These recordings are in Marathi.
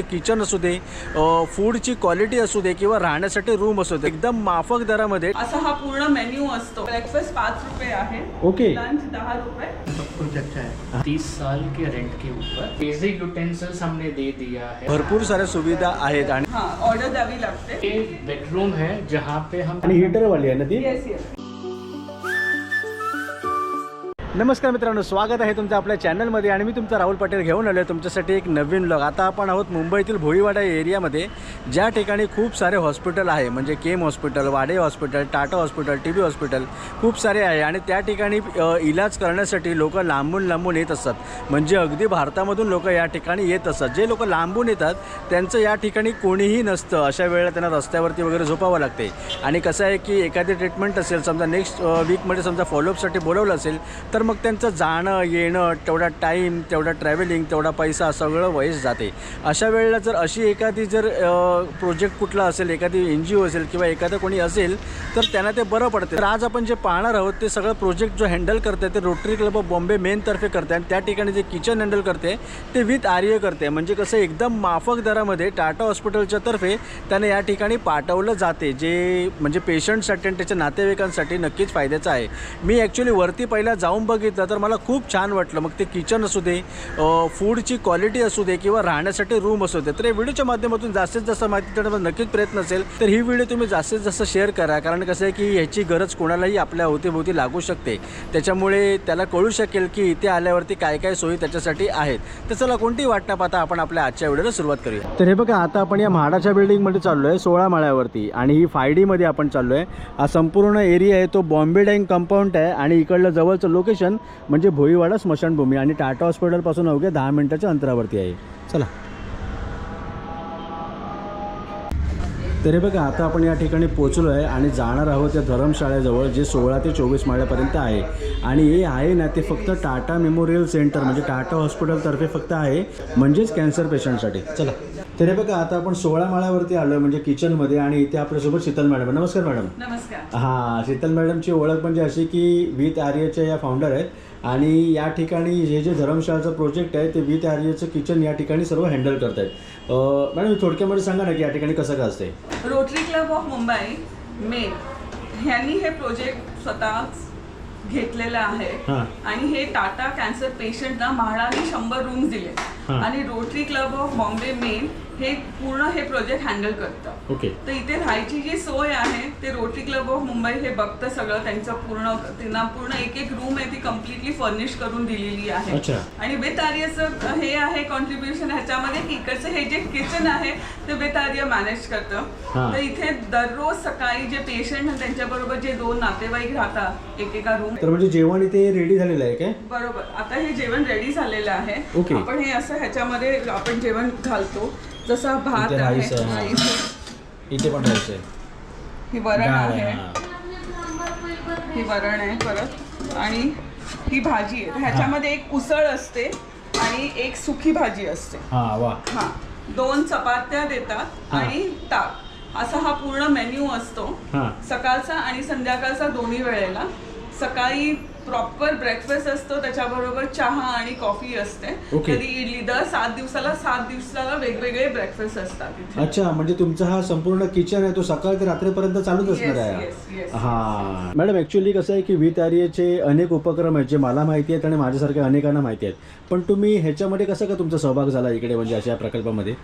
किचन असू दे, फूडची क्वालिटी असू दे किंवा राहण्यासाठी रूम असू दे, एकदम माफक दरामध्ये असा हा पूर्ण मेन्यू असतो। ब्रेकफास्ट 5 रुपये आहे, ओके, लंच 10 रुपये। सब कुछ अच्छा है। 30 साल के रेंट के ऊपर बेसिक यूटेंसिल्स हमने दे दिया है। भरपूर साऱ्या सुविधा आहेत आणि हाँ, ऑर्डर द्यावी लागते। ये बेडरूम है जहाँ पे हम हीटर वाली आहे ना ती। Yes yes. नमस्कार मित्रांनो, स्वागत आहे तुमचं आपल्या चॅनलमध्ये आणि मी तुमचा राहुल पटेल घेऊन आलो आहे तुमच्यासाठी एक नवीन व्लॉग। आता आपण आहोत मुंबईतील भोईवाडा एरियामध्ये, ज्या ठिकाणी खूप सारे हॉस्पिटल आहे, म्हणजे केम हॉस्पिटल, वाडे hospital, Tata hospital, TB hospital खूप सारे आहे आणि त्या ठिकाणी इलाज करण्यासाठी लोक लांबून येत असतात। म्हणजे अगदी भारतामधून लोक या ठिकाणी येत असतात। जे लोक लांबून येतात त्यांचं या ठिकाणी कोणीही नसतं, अशा वेळेला त्यांना रस्त्यावरती वगैरे झोपावं लागते। आणि कसं आहे की एखादी ट्रीटमेंट असेल, समजा नेक्स्ट वीकमध्ये समजा फॉलोअपसाठी बोलवलं असेल तर मग त्यांचं जाणं येणं, तेवढा टाईम, तेवढा ट्रॅव्हलिंग, तेवढा पैसा सगळं वेस्ट जाते। अशा वेळेला जर अशी एखादी प्रोजेक्ट कुठला असेल, एखादी NGO असेल किंवा एखादं कोणी असेल तर त्यांना ते बरं पडते। तर आज आपण जे पाहणार आहोत ते सगळं प्रोजेक्ट जो हँडल करते ते रोटरी क्लब ऑफ बॉम्बे मेनतर्फे करते आणि त्या ठिकाणी जे किचन हँडल करते ते विथ आर्य करते। म्हणजे कसं एकदम माफक दरामध्ये टाटा हॉस्पिटलच्या तर्फे त्यांना या ठिकाणी पाठवलं जाते, जे म्हणजे पेशंटसाठी आणि त्याच्या नातेवाईकांसाठी नक्कीच फायद्याचं आहे। मी ॲक्च्युली वरती पहिला जाऊन बघितलं तर मला खूप छान वाटलं। मग ते किचन असू दे, फूडची क्वालिटी असू दे किंवा राहण्यासाठी रूम असू दे। तर या व्हिडिओच्या माध्यमातून जास्तीत जास्त माहिती देण्याचा नक्कीच प्रयत्न असेल तर ही व्हिडिओ तुम्ही जास्तीत जास्त शेअर करा, कारण कसं आहे की ह्याची गरज कोणालाही आपल्या अवतीभोवती लागू शकते। त्याच्यामुळे त्याला कळू शकेल की इथे आल्यावरती काय काय सोयी त्याच्यासाठी आहेत। तर चला कोणतीही वाट न पाहता आपण आपल्या आजच्या व्हिडिओला सुरुवात करूया। तर हे बघा, आता आपण या म्हाडाच्या बिल्डिंगमध्ये चाललो आहे 16 माळ्यावरती आणि ही 5D मध्ये आपण चाललो आहे। हा संपूर्ण एरिया आहे तो बॉम्बे डाईंग कंपाऊंड आहे आणि इकडलं जवळचं लोकेशन म्हणजे भोईवाडा स्मशानभूमी आणि टाटा हॉस्पिटलपासून अवघ्या 10 मिनिटाच्या अंतरावरती आहे। चला, तर हे बघा, आता आपण या ठिकाणी पोचलो आहे आणि जाणार आहोत या धर्मशाळेजवळ, जे 16 ते 24 माळ्यापर्यंत आहे। आणि हे आहे ना ते फक्त टाटा मेमोरियल सेंटर म्हणजे टाटा हॉस्पिटलतर्फे फक्त आहे, म्हणजेच कॅन्सर पेशंटसाठी। चला, तर हे बघा, आता आपण 16 माळ्यावरती आलो म्हणजे किचनमध्ये आणि इथे आपल्यासोबत शीतल मॅडम। नमस्कार मॅडम। नमस्कार। हां, शीतल मॅडमची ओळख म्हणजे अशी की विथ आर्यच्या या फाउंडर आहेत आणि या ठिकाणी हे जे धर्मशाळाचं प्रोजेक्ट आहे ते विथ आर्यचं किचन या ठिकाणी सर्व हँडल करत आहेत। मॅडम थोडक्यामध्ये सांगा ना की या ठिकाणी कसं काय असते। Rotary club of Mumbai main ह्यांनी हे प्रोजेक्ट स्वतः घेतलेलं आहे आणि हे टाटा कॅन्सर पेशंटना म्हाडाने 100 रूम्स दिले आणि rotary club of Bombay main हे पूर्ण हे प्रोजेक्ट हँडल करतं। ओके, तर इथे राहायची जी सोय आहे ते रोटरी क्लब ऑफ मुंबई हे बघतं सगळं। त्यांचं त्यांना पूर्ण एक रूम आहे ती कम्प्लिटली फर्निश करून दिलेली आहे। आणि विथ आर्यचं हे आहे कॉन्ट्रीब्युशन ह्याच्यामध्ये की इकडचं हे जे किचन आहे ते विथ आर्य मॅनेज करतं। तर इथे दररोज सकाळी जे पेशंट त्यांच्याबरोबर जे 2 नातेवाईक राहतात एकेका रूम, तर म्हणजे जेवण इथे रेडी झालेलं आहे काय? बरोबर, आता हे जेवण रेडी झालेलं आहे। आपण हे असं ह्याच्यामध्ये आपण जेवण घालतो, जसा भात आहे, इथे पण राहायचं आहे, ही वरण आहे, ही वरण आहे परत, आणि ही भाजी आहे। ह्याच्यामध्ये एक उसळ असते आणि एक सुकी भाजी असते। हां, 2 चपात्या देतात आणि ताक, असा हा पूर्ण मेन्यू असतो सकाळचा आणि संध्याकाळचा दोन्ही वेळेला। सकाळी प्रॉपर ब्रेकफास्ट असतो, त्याच्याबरोबर चहा आणि कॉफी असते। कधी इडली, दर 7 दिवसाला वेगवेगळे ब्रेकफास्ट असतात इथे। अच्छा, म्हणजे तुमचा हा संपूर्ण किचन आहे तो सकाळ ते रात्रीपर्यंत चालूच असणार आहे। हां मॅडम, ॲक्च्युली कसं आहे की विथ आर्यचे अनेक उपक्रम आहेत जे मला माहिती आहेत आणि माझ्यासारख्या अनेकांना माहिती आहेत, पण तुम्ही ह्याच्यामध्ये कसं का तुमचा सहभाग झाला इकडे म्हणजे अशा प्रकल्पामध्ये?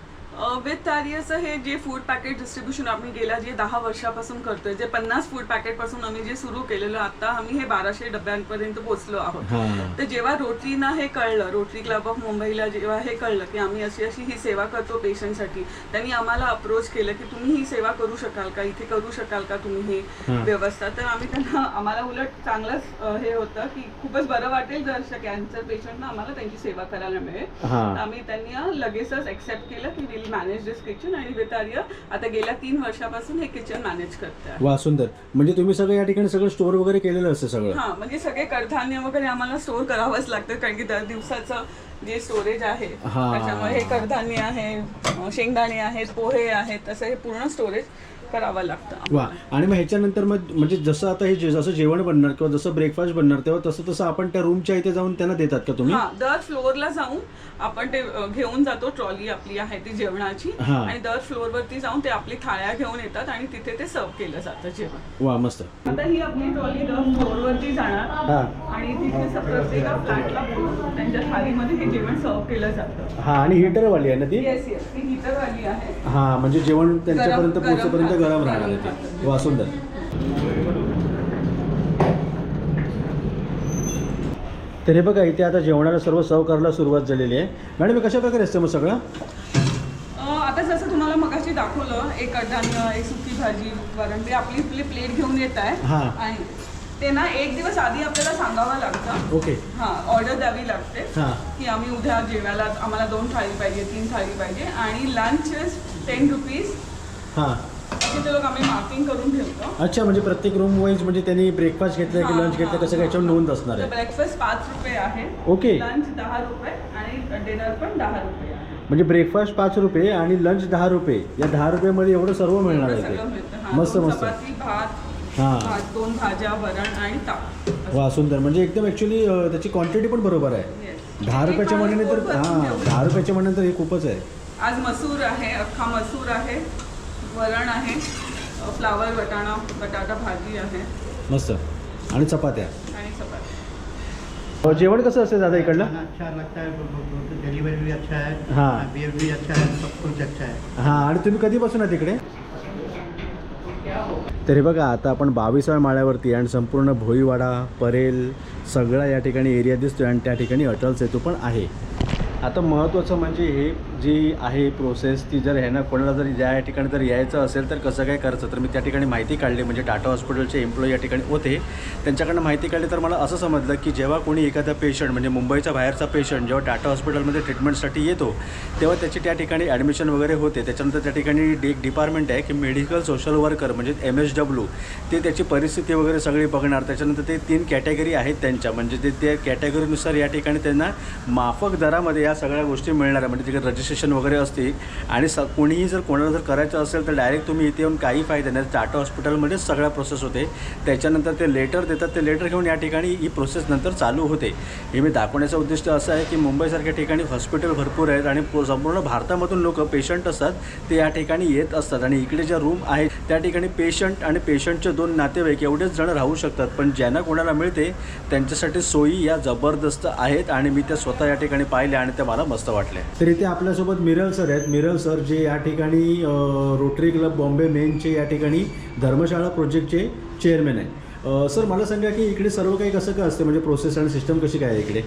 विथ आर्यचं हे जे फूड पॅकेट डिस्ट्रीब्युशन आम्ही गेल्या जे 10 वर्षापासून करतोय, जे 50 फूड पॅकेटपासून आम्ही जे सुरू केलेलं, आता आम्ही हे 1200 डब्यांपर्यंत पोहोचलो आहोत। तर जेव्हा रोटरीना हे कळलं, रोटरी क्लब ऑफ मुंबईला जेव्हा हे कळलं की आम्ही अशी ही सेवा करतो पेशंटसाठी, त्यांनी आम्हाला अप्रोच केलं की तुम्ही ही सेवा करू शकाल का, इथे करू शकाल का तुम्ही हे व्यवस्था। तर आम्ही त्यांना, आम्हाला उलट चांगलंच हे होतं की खूपच बरं वाटेल जर कॅन्सर पेशंटना आम्हाला त्यांची सेवा करायला मिळेल। आम्ही त्यांनी लगेचच एक्सेप्ट केलं की विल मॅनेज दिस किचन आणि विथ आर्य आता गेल्या 3 वर्षापासून हे किचन मॅनेज करते। वा, सुंदर। म्हणजे तुम्ही सगळं या ठिकाणी सगळं स्टोअर वगैरे केलेलं असतं सगळं? हां, म्हणजे सगळे कडधान्य वगैरे आम्हाला स्टोअर करावंच लागतं, कारण की दर दिवसाचं जे स्टोरेज आहे हा. त्याच्यामुळे हे कडधान्य आहे, शेंगदाणे आहेत, पोहे आहेत, असं हे पूर्ण स्टोरेज करावं लागतं. वा. आणि मग ह्याच्यानंतर मग म्हणजे जसं आता हे जसं जेवण बनणार किंवा जसं ब्रेकफास्ट बनणार तेव्हा तसं तसं आपण त्या रूमच्या इथे जाऊन त्यांना देतात का तुम्ही? हा, दर फ्लोअरला जाऊन आपण ते घेऊन जातो. ट्रॉली आपली आहे ती जेवणाची, हा. आणि दर फ्लोअरवरती जाऊन ते आपली थाळ्या घेऊन येतात आणि तिथे ते सर्व केलं जातं जेवण. वा, मस्त. आता ही आपली ट्रॉली दर फ्लोअरवरती जाणार हा आणि तिथे प्रत्येक फ्लॅटला त्यांच्या थाळीमध्ये हे जेवण सर्व केलं जातं. हा. आणि हीटरवाली आहे ना ती? येस येस, ती हीटरवाली आहे. हा, म्हणजे जेवण त्यांच्यापर्यंत गरम पोहोचेपर्यंत राहतं. गरम राहणार आहे ते. वा, सुंदर. तर हे बघा इथे आता जेवणाला सर्व सर्व करायला सुरुवात झालेली आहे. मॅडम कशा प्रकारे असतं मग सगळं? आता जसं तुम्हाला मगाशी दाखवलं, एक कडधान्य, एक सुकी भाजी, वरण, ते आपली प्लेट घेऊन येत आहे. हा. आणि ते ना एक दिवस आधी आपल्याला सांगावं लागतं. ओके. हा, ऑर्डर द्यावी लागते हा. की आम्ही उद्या जेवायला आम्हाला 2 थाळी पाहिजे, 3 थाळी पाहिजे, आणि लंच 10 रुपीज हा. असे ते लोक आम्ही मार्किंग करून ठेवतो. अच्छा, म्हणजे प्रत्येक रूम वाईज म्हणजे त्यांनी ब्रेकफास्ट घेतला की लंच घेतलं कसं काय याच्यावर नोंद असणार आहे? ब्रेकफास्ट 5 रुपये आहे, ओके. लंच 10 रुपये आणि डिनर पण 10 रुपये आहे. म्हणजे ब्रेकफास्ट 5 रुपये आणि लंच 10 रुपये. या 10 रुपयामध्ये एवढं सर्व मिळणार एवढं आहे सगळं ते. मिळतं. हा, मस्त 2 मस्त. चपाती, भात, हां. 2 भाज्या, वरण आणि ताक. वा, सुंदर. म्हणजे एकदम ॲक्च्युली त्याची क्वांटिटी पण बरोबर आहे. Yes. 10 रुपयाच्या म्हणण्याने तर हां 10 रुपयाच्या म्हणण्याने तर हे खूपच आहे. आज मसूर आहे, अख्खा मसूर आहे, वरण आहे, फ्लावर, बटाटा भाजी आहे, मस्त. आणि चपात्या. आणि चपाती. जेवण कसं असतं दादा इकडलं? अच्छा लगता है, डिलीवरी भी अच्छा है, हाँ। बिहेव भी अच्छा है, सब कुछ अच्छा है. हां. आणि तुम्ही कधीपासून आहात इकडे? तरी बघा आता आपण 22व्या माळ्यावरती आणि संपूर्ण भोईवाडा, परेल सगळा या ठिकाणी एरिया दिसतोय आणि त्या ठिकाणी अटल सेतू पण आहे. आता महत्त्वाचं म्हणजे हे जी आहे प्रोसेस ती जर ह्यांना कोणाला जर या ठिकाणी जर यायचं असेल तर कसं काय करायचं, तर मी त्या ठिकाणी माहिती काढली. म्हणजे टाटा हॉस्पिटलचे एम्प्लॉई या ठिकाणी होते, त्यांच्याकडनं माहिती काढली. तर मला असं समजलं की जेव्हा कोणी एखादा पेशंट म्हणजे मुंबईच्या बाहेरचा पेशंट जेव्हा टाटा हॉस्पिटलमध्ये ट्रीटमेंटसाठी येतो तेव्हा त्याची त्या ठिकाणी ॲडमिशन वगैरे होते. त्याच्यानंतर त्या ठिकाणी एक डिपार्टमेंट आहे की मेडिकल सोशल वर्कर म्हणजे MSW, ते त्याची परिस्थिती वगैरे सगळी बघणार. त्याच्यानंतर ते 3 कॅटेगरी आहेत त्यांच्या, म्हणजे ते त्या कॅटेगरीनुसार या ठिकाणी त्यांना माफक दरामध्ये या सगळ्या गोष्टी मिळणार आहे. म्हणजे तिकडे रजिस्ट्रेशन वगैरे असते आणि कोणीही जर कोणाला जर करायचं असेल तर डायरेक्ट तुम्ही इथे येऊन काही फायदा नाही, टाटा हॉस्पिटलमध्येच सगळ्या प्रोसेस होते. त्याच्यानंतर ते लेटर देतात, ते लेटर घेऊन या ठिकाणी ही प्रोसेस नंतर चालू होते. हे मी दाखवण्याचं उद्दिष्ट असं आहे की मुंबईसारख्या ठिकाणी हॉस्पिटल भरपूर आहेत आणि संपूर्ण भारतामधून लोक पेशंट असतात ते या ठिकाणी येत असतात. आणि इकडे ज्या रूम आहेत त्या ठिकाणी पेशंट आणि पेशंटचे 2 नातेवाईक एवढेच जण राहू शकतात. पण ज्यांना कोणाला मिळते त्यांच्यासाठी सोयी या जबरदस्त आहेत आणि मी त्या स्वतः या ठिकाणी पाहिल्या आणि त्या मला मस्त वाटल्या. तर इथे आपल्यासोबत मिरल सर आहेत. मिरल सर जे या ठिकाणी रोटरी क्लब बॉम्बे मेनचे या ठिकाणी धर्मशाळा प्रोजेक्टचे चेअरमॅन आहे. सर मला सांगा की इकडे सर्व काही कसं काय असतं, म्हणजे प्रोसेस आणि सिस्टम कशी काय आहे इकडे?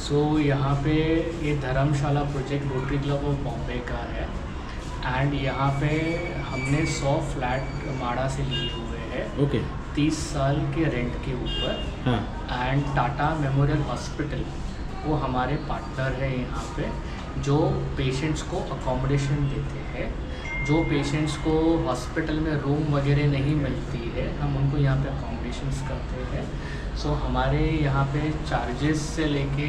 सो यहाँ पे ये Dharamshala project rotary club of Bombay का है एंड यहाँ पे हमने 100 फ्लैट माड़ा से लिए हुए हैं. ओके. 30 साल के रेंट के ऊपर. हां. एंड टाटा मेमोरियल हॉस्पिटल वो हमारे पार्टनर है यहाँ पे, जो पेशेंट्स को अकोमोडेशन देते हैं. जो पेशेंट्स को हॉस्पिटल में रूम वगैरह नहीं मिलती है हम उनको यहाँ पे अकोमोडेशंस करते हैं. सो हमारे यहाँ पे चार्जेस से लेके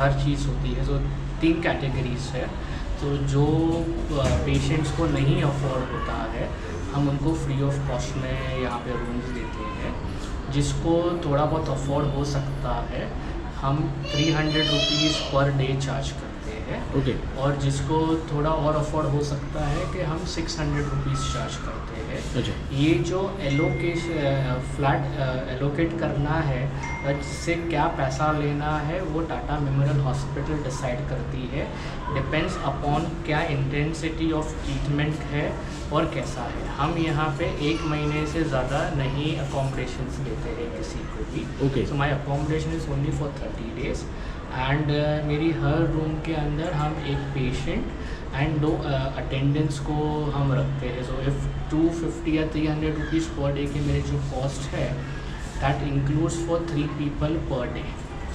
हर चीज़ होती है. जो 3 कैटेगरीज है, तो जो पेशेंट्स को नहीं अफोर्ड होता है हम उनको फ्री ऑफ कॉस्ट में यहाँ पे रूम्स देते हैं. जिसको थोड़ा बहुत अफोर्ड हो सकता है हम 300 रुपीज़ पर डे चार्ज करते हैं. ओके. और जिसको थोड़ा और अफोर्ड हो सकता है कि हम 600 रुपीज़ चार्ज करते हैं. अच्छा. ये जो फ्लैट एलोकेट करना है, जिससे क्या पैसा लेना है वो टाटा मेमोरियल हॉस्पिटल डिसाइड करती है. डिपेंड्स अपॉन क्या इंटेंसिटी ऑफ ट्रीटमेंट है और कैसा है. हम यहाँ पे 1 महीने से ज़्यादा नहीं अकोमोडेशंस देते हैं किसी को भी. Okay. So my accommodation is only for 30 days and मेरी हर रूम के अंदर हम एक पेशेंट एंड 2 अटेंडेंट्स को हम रखते हैं. सो इफ़ 250 या 300 रुपीज़ पर डे की मेरी जो कॉस्ट है that includes for 3 people per day.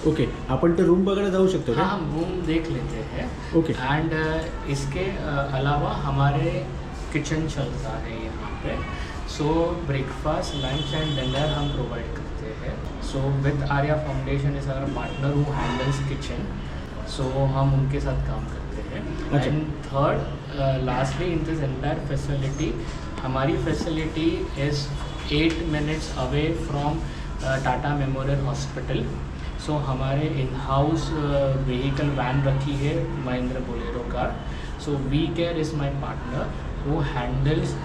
Okay. आपण ते रूम बघायला जाऊ शकतो का? हाँ, हम रूम देख लेते हैं. ओके. एंड इसके अलावा हमारे किचन चलता है यहाँ पे. So breakfast, lunch and dinner हम प्रोवाइड करते हैं. So with Arya foundation is our partner who handles kitchen. So हम उनके साथ काम करते हैं। अच्छा। And third lastly in this entire facility, हमारी facility is 8 minutes away from Tata memorial hospital. So हमारे इन हाउस व्हीकल वैन रखी है Mahindra Bolero car. So we care is my partner, वो हैंडल्स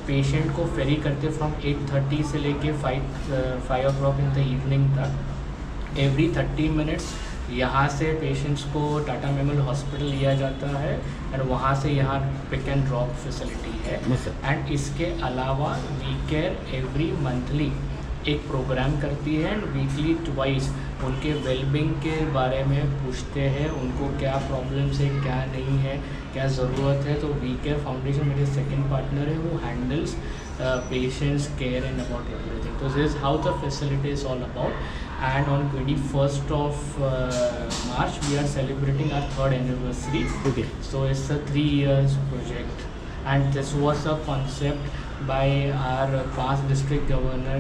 पेशेंट को फेरी करते फ्रॉम 8:30 से लेके 5 o'clock इन द इवनिंग तक। एवरी 30 मिनट्स यहाँ से पेशेंट्स को टाटा मेमोरियल हॉस्पिटल लिया जाता है और वहाँ से यहाँ पिक एंड ड्रॉप फैसिलिटी है। एंड इसके अलावा वी केयर एवरी मंथली एक प्रोग्राम करती है एंड वीकली ट्वाइस उनके वेलबींग के बारे में पूछते हैं, उनको क्या प्रॉब्लम्स है, क्या नहीं है, क्या ज़रूरत है। तो वी केयर फाउंडेशन मेरे सेकंड पार्टनर है, वो handles patients care and about everything. तो this is how the facility is all about. And on 21st of March, we are celebrating our 3rd anniversary. Okay. So it's a 3 years project, and this was a concept by our past district governor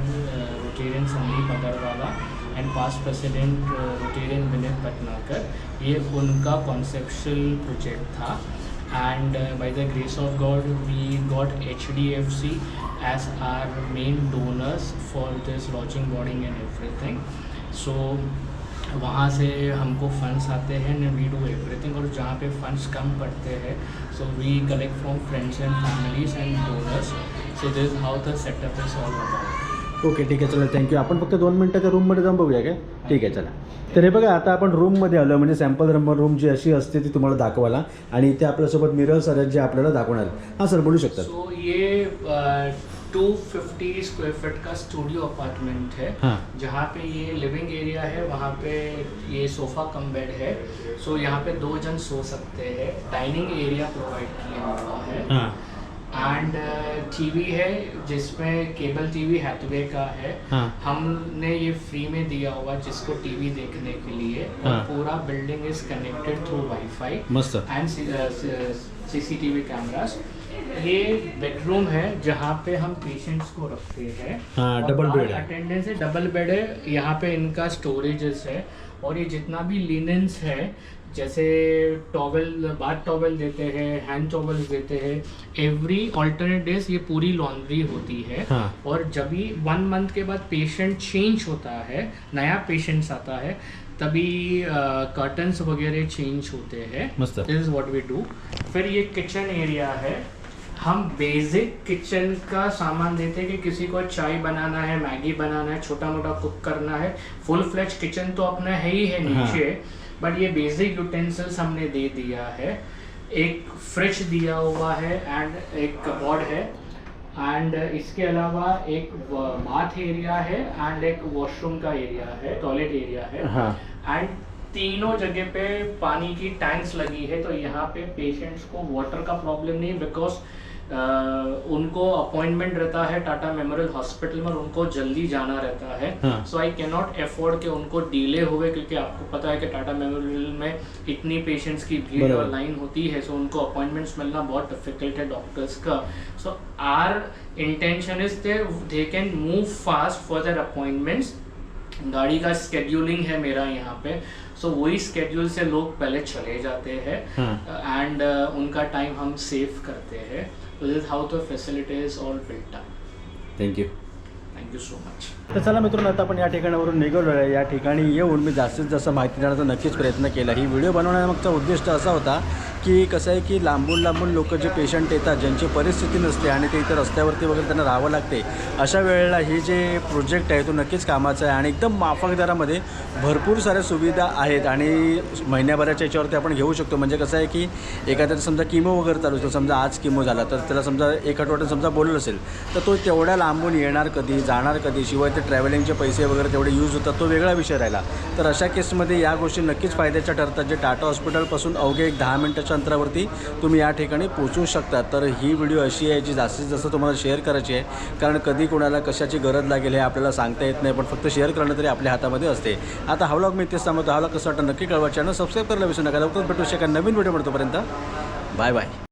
Rotarian Sandeep Agarwala and past president Rotarian Vinit Patnakar. ये उनका conceptual project था, and by the grace of God we got HDFC as our main donors for this lodging, boarding and everything. So वहाँ से हमको फंड्स आते हैं एंड वी डू एवरीथिंग। और जहाँ पे फंड्स कम पड़ते हैं so we collect from friends and families and donors. So this how the setup is all about. Okay, ठीक आहे, चला, थँक्यू. आपण फक्त 2 मिनटाच्या रूममध्ये जाऊन बघूया काय? ठीक आहे, चला. तर हे बघा, आता आपण रूममध्ये आलो, म्हणजे सॅम्पल रूम जी अशी असते ती तुम्हाला दाखवायला, आणि इथे आपल्यासोबत मिरर्स आहेत जे आपल्याला दाखवणार. हां सर, बोलू शकतात. सो ये 250 स्क्वायर फीट का स्टूडियो अपार्टमेंट है। हाँ। जहाँ पे ये लिविंग एरिया है, वहाँ पे ये सोफ़ा कम बेड है। सो यहाँ पे 2 जन सो सकते हैं। डाइनिंग एरिया प्रोवाइड किया हुआ है। हाँ. एंड टीवी है जिसमें केबल टीवी हैथवे का है। हाँ. हमने ये फ्री में दिया हुआ जिसको टीवी देखने के लिए। और हाँ. पूरा building is connected through wifi मस्त. And CCTV cameras. ये बेडरूम है जहाँ पे हम पेशेंट्स को रखते हैं। हाँ, डबल बेड है। अटेंडेंस है, डबल बेड है। यहाँ पे इनका स्टोरेजेस है, और ये जितना भी लिनेंस है, जैसे टॉवल, बाथ टॉवल देते हैं, हैंड टॉवल्स देते हैं, एवरी ऑल्टरनेट डेज ये पूरी लॉन्ड्री होती है। हाँ. और जब भी 1 मंथ के बाद पेशेंट चेंज होता है, नया पेशेंट्स आता है, तभी कर्टन्स वगैरह चेंज होते हैं। मस्त. दिस इज व्हाट वी डू। फिर ये किचन एरिया है। हम बेसिक किचन का सामान देते हैं कि किसी को चाय बनाना है, मैगी बनाना है, छोटा मोटा कुक करना है। फुल फ्लेज किचन तो अपना है ही है नीचे, बट ये बेसिक यूटेंसिल्स हमने दे दिया है। एक फ्रिज दिया हुआ है एंड एक कबॉर्ड है, एंड इसके अलावा एक बाथ एरिया है एंड एक वॉशरूम का एरिया है, टॉयलेट एरिया है। हाँ. एंड तीनों जगह पे पानी की टैंक्स लगी है। तो यहाँ पे पेशेंट्स को वाटर का प्रॉब्लम नहीं, बिकॉज उनको अपॉइंटमेंट रहता है टाटा मेमोरियल हॉस्पिटल में, उनको जल्दी जाना रहता है। So I can not afford कि उनको डिले हुए, क्योंकि आपको पता है कि टाटा मेमोरियल में इतनी पेशेंट्स की भीड़ और लाइन होती है। सो उनको अपॉइंटमेंट्स मिलना बहुत डिफिकल्ट है डॉक्टर्स का। So our intention is they can move fast for their appointments. गाड़ी का स्केड्यूलिंग है मेरा यहाँ पे, सो वही स्केड्यूल से लोग पहले चले जाते हैं एंड उनका टाइम हम सेव करते हैं। So this is how the facility is all built up. Thank you. Thank you so much. तर चला मित्रांनो, आता आपण या ठिकाणावरून निघालो आहे. या ठिकाणी येऊन मी जास्तीत जास्त माहिती देण्याचा नक्कीच प्रयत्न केला. ही व्हिडिओ बनवण्यामागचा उद्दिष्ट असा होता की कसं आहे की लांबून लोक जे पेशंट येतात, ज्यांची परिस्थिती नसते आणि ते इथं रस्त्यावरती वगैरे त्यांना राहावं लागते, अशा वेळेला ही जे प्रोजेक्ट आहे तो नक्कीच कामाचा आहे आणि एकदम माफक दरामध्ये भरपूर साऱ्या सुविधा आहेत आणि महिन्याभराच्या याच्यावरती आपण घेऊ शकतो. म्हणजे कसं आहे की एखाद्याचा समजा किमो वगैरे चालू असतो, समजा आज किमो झाला तर त्याला समजा 1 आठवड्यात समजा बोललं असेल तर तो तेवढ्या लांबून येणार कधी, जाणार कधी, शिवाय ते ट्रॅव्हलिंगचे पैसे वगैरे तेवढे यूज होतात, तो वेगळा विषय राहिला. तर अशा केसमध्ये या गोष्टी नक्कीच फायद्याच्या ठरतात. जे टाटा हॉस्पिटलपासून अवघे 10 मिनिटाच्या अंतरावरती तुम्ही या ठिकाणी पोहोचू शकता. तर ही व्हिडिओ अशी आहे जी जास्तीत जास्त तुम्हाला शेअर करायची आहे, कारण कधी कोणाला कशाची गरज लागेल हे आपल्याला सांगता येत नाही, पण फक्त शेअर करणं तरी आपल्या हातामध्ये असते. आता हा व्लॉग मी इथेच थांबवतो. हा व्लॉग कसं वाटतं नक्की कळवा. चॅनल सबस्क्राईब करायला विसरू नका. लवकरच भेटू शका नवीन व्हिडिओ. तोपर्यंत बाय बाय.